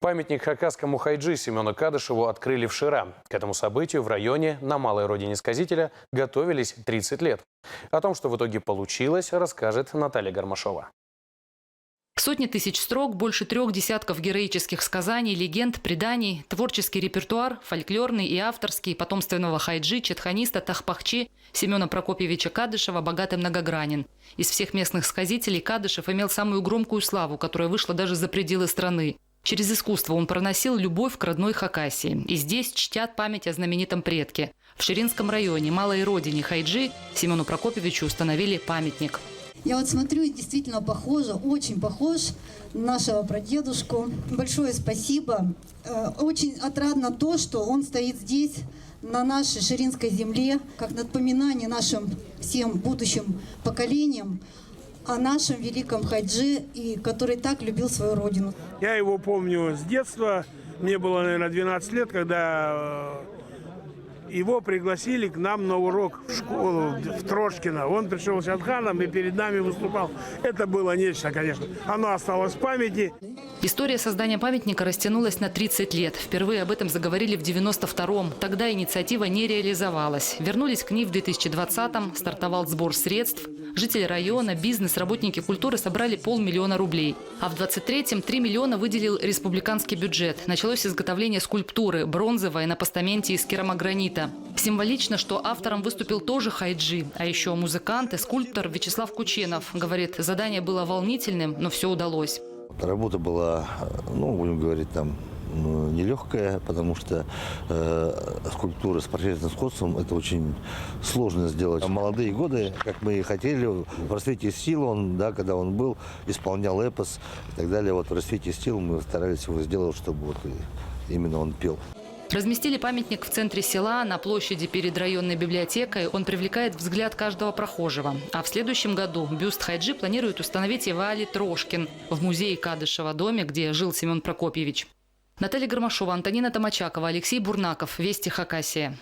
Памятник хакасскому хайджи Семену Кадышеву открыли в Шира. К этому событию в районе на малой родине сказителя готовились 30 лет. О том, что в итоге получилось, расскажет Наталья Гармашова. Сотни тысяч строк, больше 3 десятков героических сказаний, легенд, преданий, творческий репертуар, фольклорный и авторский, потомственного хайджи, четханиста, тахпахчи Семена Прокопьевича Кадышева богат и многогранен. Из всех местных сказителей Кадышев имел самую громкую славу, которая вышла даже за пределы страны. Через искусство он проносил любовь к родной Хакасии. И здесь чтят память о знаменитом предке. В Ширинском районе, малой родине хайджи, Семену Прокопьевичу установили памятник. Я вот смотрю, и действительно похоже, очень похож на нашего прадедушку. Большое спасибо. Очень отрадно то, что он стоит здесь, на нашей Ширинской земле, как напоминание нашим всем будущим поколениям о нашем великом хайджи, и который так любил свою родину. Я его помню с детства. Мне было, наверное, 12 лет, когда его пригласили к нам на урок в школу, в Трошкино. Он пришел с Шатханом и перед нами выступал. Это было нечто, конечно. Оно осталось в памяти. История создания памятника растянулась на 30 лет. Впервые об этом заговорили в 92-м. Тогда инициатива не реализовалась. Вернулись к ней в 2020-м. Стартовал сбор средств. Жители района, бизнес, работники культуры собрали 500 000 рублей. А в 23-м 3 миллиона выделил республиканский бюджет. Началось изготовление скульптуры бронзовой на постаменте из керамогранита. Символично, что автором выступил тоже хайджи. А еще музыкант и скульптор Вячеслав Кученов. Говорит, задание было волнительным, но все удалось. Работа была, будем говорить, нелегкая, потому что скульптура с портретным сходством – это очень сложно сделать. Молодые годы, как мы и хотели, в «Расцвете сил» он, когда он был, исполнял эпос и так далее. Вот в «Расцвете сил» мы старались его сделать, чтобы именно он пел. Разместили памятник в центре села, на площади перед районной библиотекой. Он привлекает взгляд каждого прохожего. А в следующем году бюст хайджи планирует установить и в Али Трошкин, в музее Кадышева, доме, где жил Семен Прокопьевич. Наталья Гармашова, Антонина Томачакова, Алексей Бурнаков. Вести Хакасия.